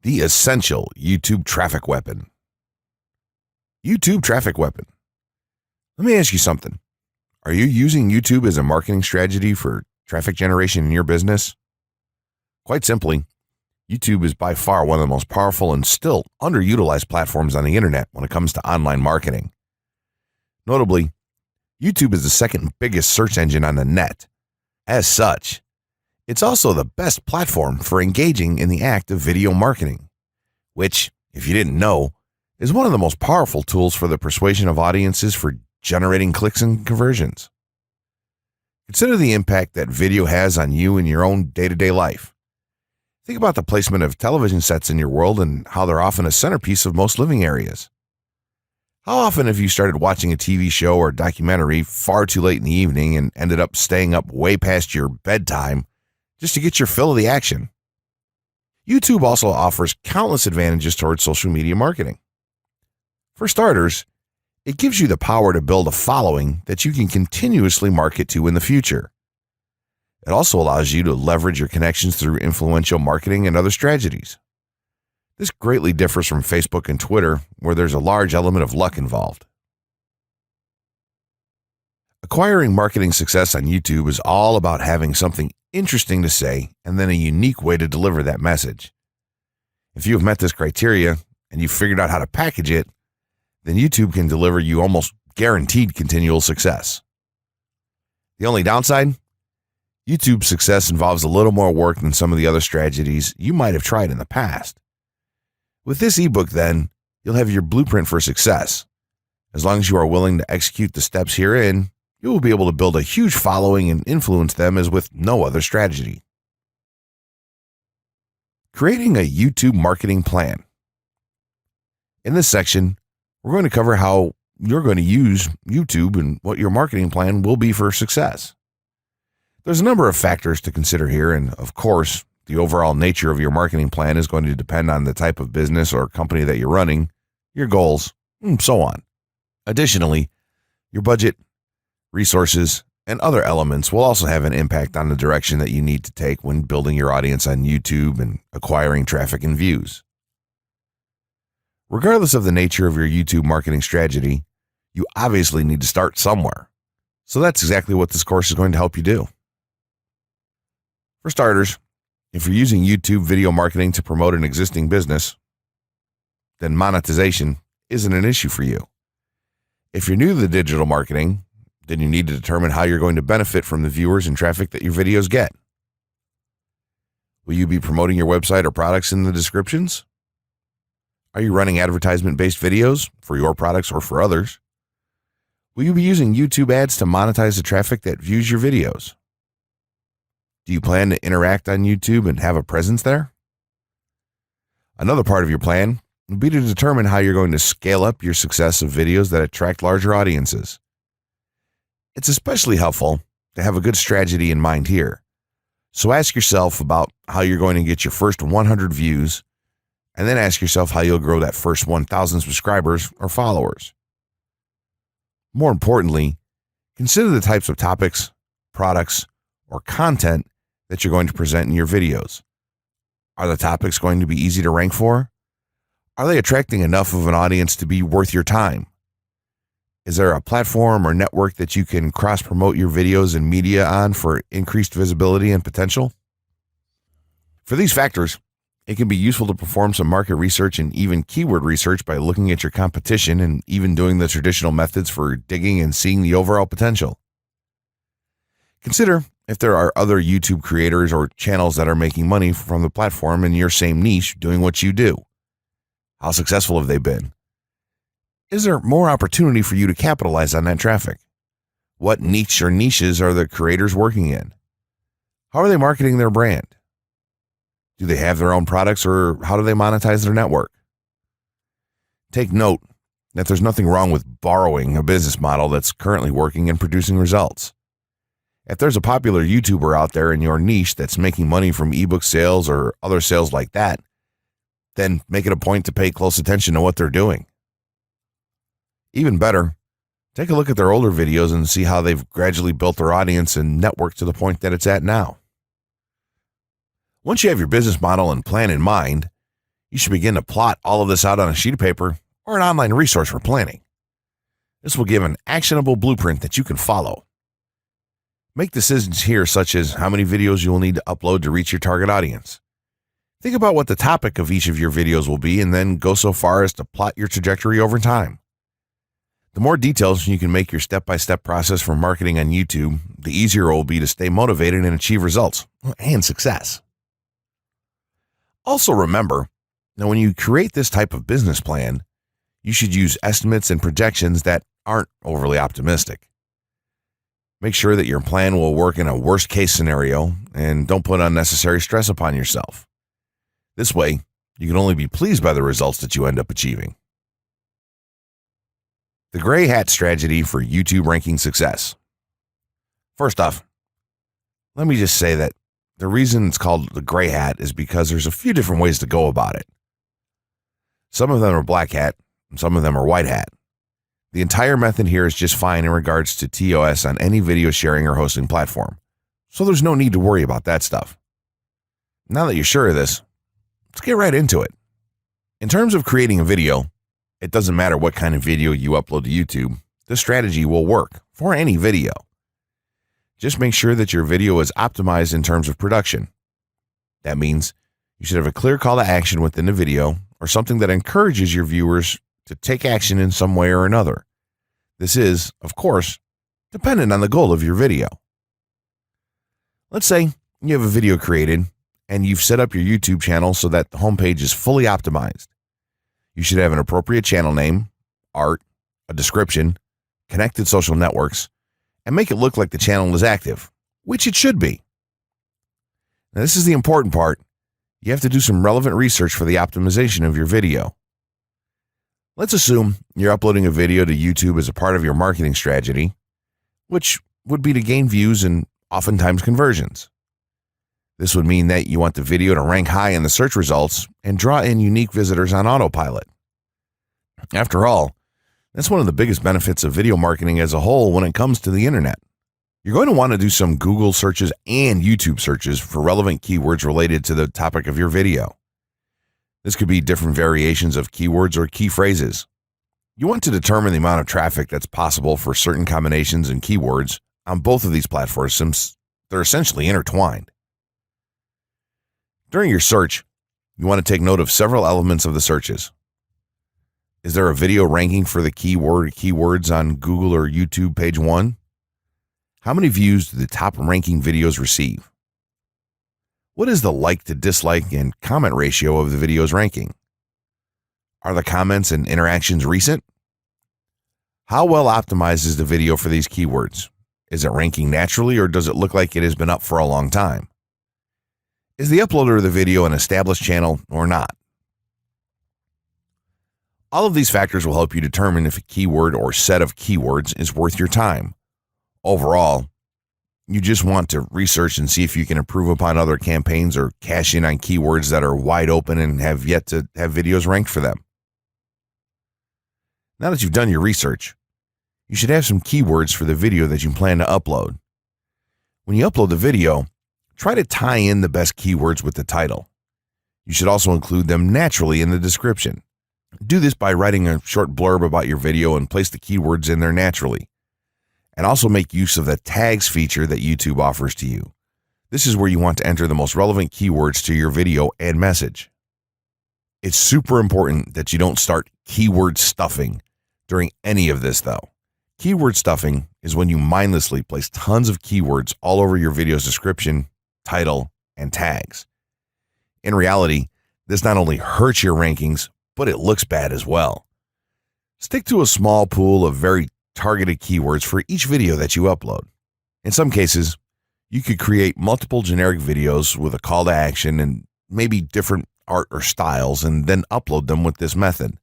The essential YouTube traffic weapon. YouTube traffic weapon. Let me ask you something. Are you using YouTube as a marketing strategy for traffic generation in your business? Quite simply, YouTube is by far one of the most powerful and still underutilized platforms on the internet when it comes to online marketing. Notably, YouTube is the second biggest search engine on the net. As such, it's also the best platform for engaging in the act of video marketing, which, if you didn't know, is one of the most powerful tools for the persuasion of audiences for generating clicks and conversions. Consider the impact that video has on you in your own day-to-day life. Think about the placement of television sets in your world and how they're often a centerpiece of most living areas. How often have you started watching a TV show or documentary far too late in the evening and ended up staying up way past your bedtime just to get your fill of the action? YouTube also offers countless advantages towards social media marketing. For starters, it gives you the power to build a following that you can continuously market to in the future. It also allows you to leverage your connections through influential marketing and other strategies. This greatly differs from Facebook and Twitter, where there's a large element of luck involved. Acquiring marketing success on YouTube is all about having something interesting to say and then a unique way to deliver that message. If you have met this criteria and you've figured out how to package it, then YouTube can deliver you almost guaranteed continual success. The only downside? YouTube's success involves a little more work than some of the other strategies you might have tried in the past. With this ebook, then, you'll have your blueprint for success. As long as you are willing to execute the steps herein, you will be able to build a huge following and influence them as with no other strategy. Creating a YouTube marketing plan. In this section, we're going to cover how you're going to use YouTube and what your marketing plan will be for success. There's a number of factors to consider here, and of course, the overall nature of your marketing plan is going to depend on the type of business or company that you're running, your goals, and so on. Additionally, your budget, resources, and other elements will also have an impact on the direction that you need to take when building your audience on YouTube and acquiring traffic and views. Regardless of the nature of your YouTube marketing strategy, you obviously need to start somewhere. So that's exactly what this course is going to help you do. For starters, if you're using YouTube video marketing to promote an existing business, then monetization isn't an issue for you. If you're new to the digital marketing, then you need to determine how you're going to benefit from the viewers and traffic that your videos get. Will you be promoting your website or products in the descriptions? Are you running advertisement-based videos for your products or for others? Will you be using YouTube ads to monetize the traffic that views your videos? Do you plan to interact on YouTube and have a presence there? Another part of your plan would be to determine how you're going to scale up your success of videos that attract larger audiences. It's especially helpful to have a good strategy in mind here. So ask yourself about how you're going to get your first 100 views, and then ask yourself how you'll grow that first 1,000 subscribers or followers. More importantly, consider the types of topics, products, or content that you're going to present in your videos. Are the topics going to be easy to rank for? Are they attracting enough of an audience to be worth your time? Is there a platform or network that you can cross-promote your videos and media on for increased visibility and potential? For these factors, it can be useful to perform some market research and even keyword research by looking at your competition and even doing the traditional methods for digging and seeing the overall potential. Consider if there are other YouTube creators or channels that are making money from the platform in your same niche doing what you do. How successful have they been? Is there more opportunity for you to capitalize on that traffic? What niche or niches are the creators working in? How are they marketing their brand? Do they have their own products, or how do they monetize their network? Take note that there's nothing wrong with borrowing a business model that's currently working and producing results. If there's a popular YouTuber out there in your niche that's making money from ebook sales or other sales like that, then make it a point to pay close attention to what they're doing. Even better, take a look at their older videos and see how they've gradually built their audience and network to the point that it's at now. Once you have your business model and plan in mind, You should begin to plot all of this out on a sheet of paper or an online resource for planning. This will give an actionable blueprint that you can follow. Make decisions here, such as how many videos you will need to upload to reach your target audience. Think about what the topic of each of your videos will be, and then go so far as to plot your trajectory over time. The more details you can make your step-by-step process for marketing on YouTube, the easier it will be to stay motivated and achieve results and success. Also remember that when you create this type of business plan, you should use estimates and projections that aren't overly optimistic. Make sure that your plan will work in a worst-case scenario, and don't put unnecessary stress upon yourself. This way, you can only be pleased by the results that you end up achieving. The gray hat strategy for YouTube ranking success. First off, let me just say that the reason it's called the gray hat is because there's a few different ways to go about it. Some of them are black hat, and some of them are white hat. The entire method here is just fine in regards to TOS on any video sharing or hosting platform, so there's no need to worry about that stuff. Now that you're sure of this, let's get right into it. In terms of creating a video, it doesn't matter what kind of video you upload to YouTube, this strategy will work for any video. Just make sure that your video is optimized in terms of production. That means you should have a clear call to action within the video, or something that encourages your viewers to take action in some way or another. This is, of course, dependent on the goal of your video. Let's say you have a video created and you've set up your YouTube channel so that the homepage is fully optimized. You should have an appropriate channel name, art, a description, connected social networks, and make it look like the channel is active, which it should be. Now, this is the important part. You have to do some relevant research for the optimization of your video. Let's assume you're uploading a video to YouTube as a part of your marketing strategy, which would be to gain views and oftentimes conversions. This would mean that you want the video to rank high in the search results and draw in unique visitors on autopilot. After all, that's one of the biggest benefits of video marketing as a whole when it comes to the internet. You're going to want to do some Google searches and YouTube searches for relevant keywords related to the topic of your video. This could be different variations of keywords or key phrases. You want to determine the amount of traffic that's possible for certain combinations and keywords on both of these platforms, since they're essentially intertwined. During your search, you want to take note of several elements of the searches. Is there a video ranking for the keyword or keywords on Google or YouTube page 1? How many views do the top ranking videos receive? What is the like to dislike and comment ratio of the video's ranking? Are the comments and interactions recent? How well optimized is the video for these keywords? Is it ranking naturally, or does it look like it has been up for a long time? Is the uploader of the video an established channel or not? All of these factors will help you determine if a keyword or set of keywords is worth your time. Overall, you just want to research and see if you can improve upon other campaigns or cash in on keywords that are wide open and have yet to have videos ranked for them. Now that you've done your research, you should have some keywords for the video that you plan to upload. When you upload the video, try to tie in the best keywords with the title. You should also include them naturally in the description. Do this by writing a short blurb about your video and place the keywords in there naturally. And also make use of the tags feature that YouTube offers to you. This is where you want to enter the most relevant keywords to your video and message. It's super important that you don't start keyword stuffing during any of this, though. Keyword stuffing is when you mindlessly place tons of keywords all over your video's description, title, and tags. In reality, this not only hurts your rankings, but it looks bad as well. Stick to a small pool of very targeted keywords for each video that you upload. In some cases, you could create multiple generic videos with a call to action and maybe different art or styles, and then upload them with this method.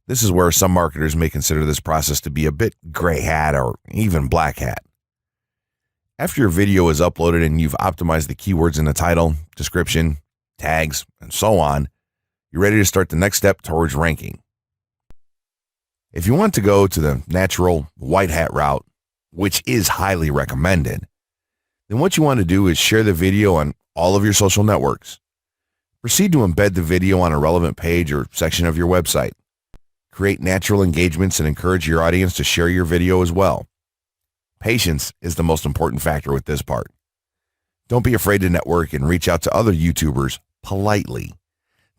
This is where some marketers may consider this process to be a bit gray hat or even black hat. After your video is uploaded and you've optimized the keywords in the title, description, tags, and so on, you're ready to start the next step towards ranking. If you want to go to the natural white hat route, which is highly recommended, then what you want to do is share the video on all of your social networks. Proceed to embed the video on a relevant page or section of your website. Create natural engagements and encourage your audience to share your video as well. Patience is the most important factor with this part. Don't be afraid to network and reach out to other YouTubers politely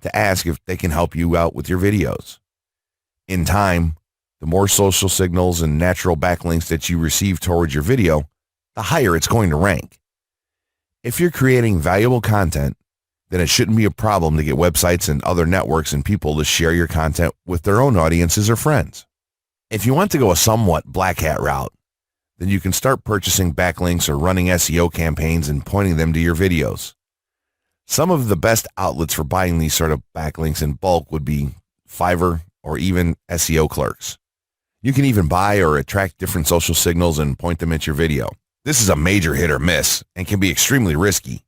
to ask if they can help you out with your videos. In time, the more social signals and natural backlinks that you receive towards your video, the higher it's going to rank. If you're creating valuable content, then it shouldn't be a problem to get websites and other networks and people to share your content with their own audiences or friends. If you want to go a somewhat black hat route, then you can start purchasing backlinks or running SEO campaigns and pointing them to your videos. Some of the best outlets for buying these sort of backlinks in bulk would be Fiverr or even SEO clerks. You can even buy or attract different social signals and point them at your video. This is a major hit or miss and can be extremely risky,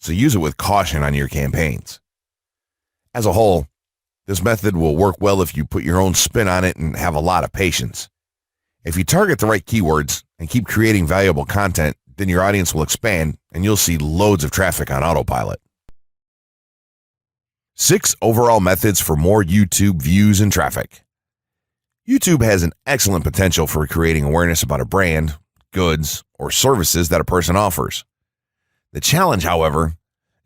so use it with caution on your campaigns. As a whole, this method will work well if you put your own spin on it and have a lot of patience. If you target the right keywords and keep creating valuable content, then your audience will expand and you'll see loads of traffic on autopilot. 6 overall methods for more YouTube views and traffic. YouTube has an excellent potential for creating awareness about a brand, goods, or services that a person offers. The challenge, however,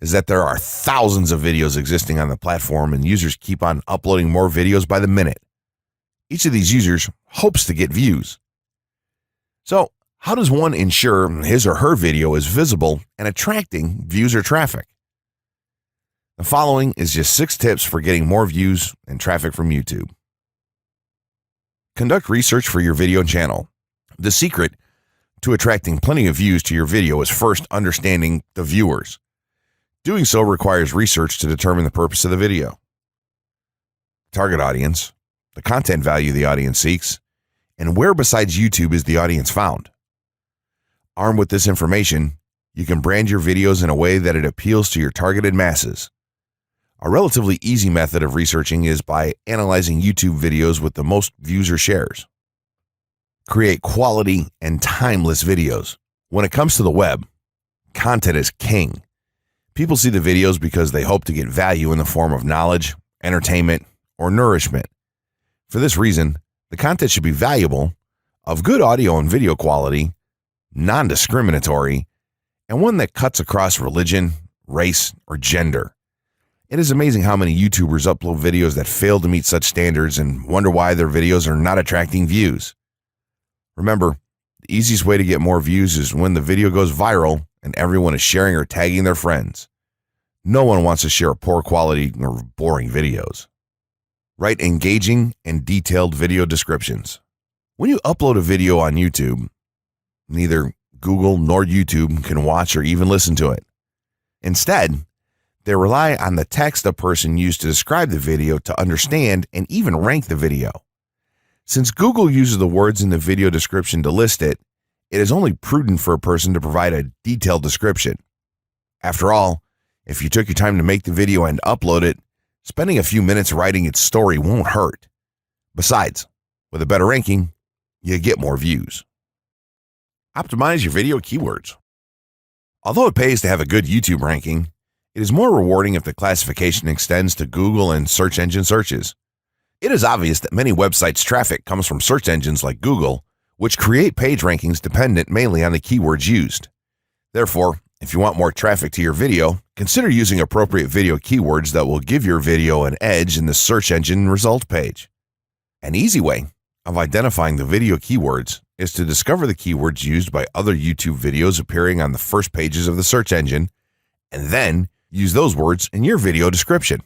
is that there are thousands of videos existing on the platform and users keep on uploading more videos by the minute. Each of these users hopes to get views. So, how does one ensure his or her video is visible and attracting views or traffic? The following is just 6 tips for getting more views and traffic from YouTube. Conduct research for your video channel. The secret to attracting plenty of views to your video is first understanding the viewers. Doing so requires research to determine the purpose of the video, target audience, the content value the audience seeks, and where besides YouTube is the audience found. Armed with this information, you can brand your videos in a way that it appeals to your targeted masses. A relatively easy method of researching is by analyzing YouTube videos with the most views or shares. Create quality and timeless videos. When it comes to the web, content is king. People see the videos because they hope to get value in the form of knowledge, entertainment, or nourishment. For this reason, the content should be valuable, of good audio and video quality, non-discriminatory, and one that cuts across religion, race, or gender. It is amazing how many YouTubers upload videos that fail to meet such standards and wonder why their videos are not attracting views. Remember, the easiest way to get more views is when the video goes viral and everyone is sharing or tagging their friends. No one wants to share poor quality or boring videos. Write engaging and detailed video descriptions. When you upload a video on YouTube, neither Google nor YouTube can watch or even listen to it. Instead, they rely on the text a person used to describe the video to understand and even rank the video. Since Google uses the words in the video description to list it, it is only prudent for a person to provide a detailed description. After all, if you took your time to make the video and upload it, spending a few minutes writing its story won't hurt. Besides, with a better ranking, you get more views. Optimize your video keywords. Although it pays to have a good YouTube ranking, it is more rewarding if the classification extends to Google and search engine searches. It is obvious that many websites' traffic comes from search engines like Google, which create page rankings dependent mainly on the keywords used. Therefore, if you want more traffic to your video, consider using appropriate video keywords that will give your video an edge in the search engine result page. An easy way of identifying the video keywords is to discover the keywords used by other YouTube videos appearing on the first pages of the search engine, and then use those words in your video description.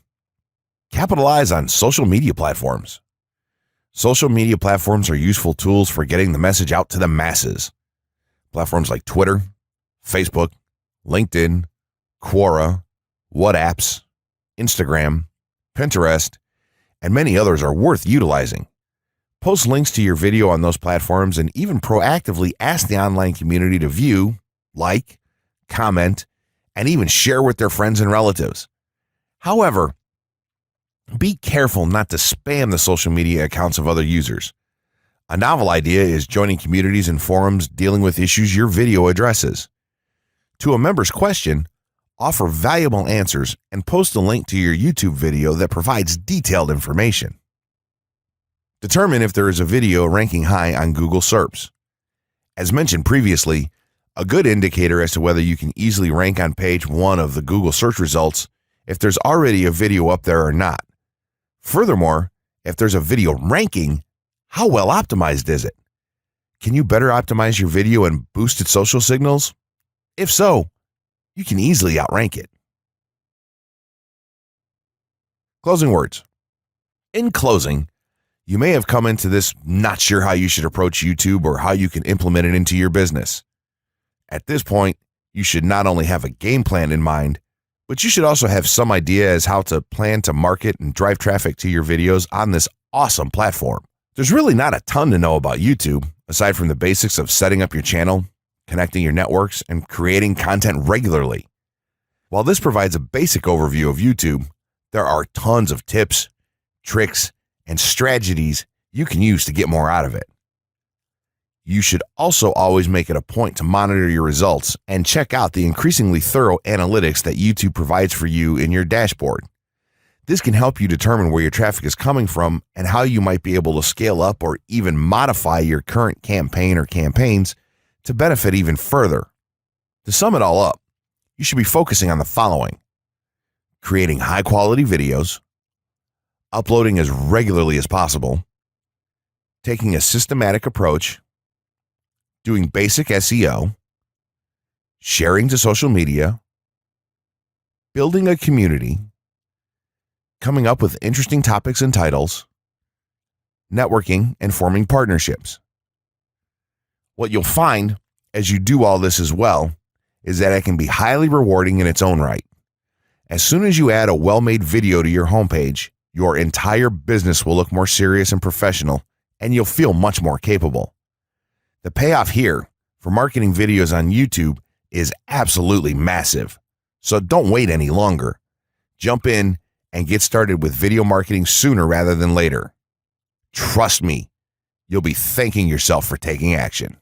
Capitalize on social media platforms. Social media platforms are useful tools for getting the message out to the masses. Platforms like Twitter, Facebook, LinkedIn, Quora, WhatsApp, Instagram, Pinterest, and many others are worth utilizing. Post links to your video on those platforms and even proactively ask the online community to view, like, comment, and even share with their friends and relatives. However, be careful not to spam the social media accounts of other users. A novel idea is joining communities and forums dealing with issues your video addresses. To a member's question, offer valuable answers, and post a link to your YouTube video that provides detailed information. Determine if there is a video ranking high on Google SERPs. As mentioned previously, a good indicator as to whether you can easily rank on page 1 of the Google search results if there's already a video up there or not. Furthermore, if there's a video ranking, how well optimized is it? Can you better optimize your video and boost its social signals? If so, you can easily outrank it. Closing words. In closing, you may have come into this not sure how you should approach YouTube or how you can implement it into your business. At this point, you should not only have a game plan in mind, but you should also have some idea as how to plan to market and drive traffic to your videos on this awesome platform. There's really not a ton to know about YouTube, aside from the basics of setting up your channel, connecting your networks, and creating content regularly. While this provides a basic overview of YouTube, there are tons of tips, tricks, and strategies you can use to get more out of it. You should also always make it a point to monitor your results and check out the increasingly thorough analytics that YouTube provides for you in your dashboard. This can help you determine where your traffic is coming from and how you might be able to scale up or even modify your current campaign or campaigns to benefit even further. To sum it all up, you should be focusing on the following: creating high-quality videos, uploading as regularly as possible, taking a systematic approach, doing basic SEO, sharing to social media, building a community, coming up with interesting topics and titles, networking, and forming partnerships. What you'll find as you do all this as well is that it can be highly rewarding in its own right. As soon as you add a well-made video to your homepage, your entire business will look more serious and professional, and you'll feel much more capable. The payoff here for marketing videos on YouTube is absolutely massive. So don't wait any longer. Jump in and get started with video marketing sooner rather than later. Trust me, you'll be thanking yourself for taking action.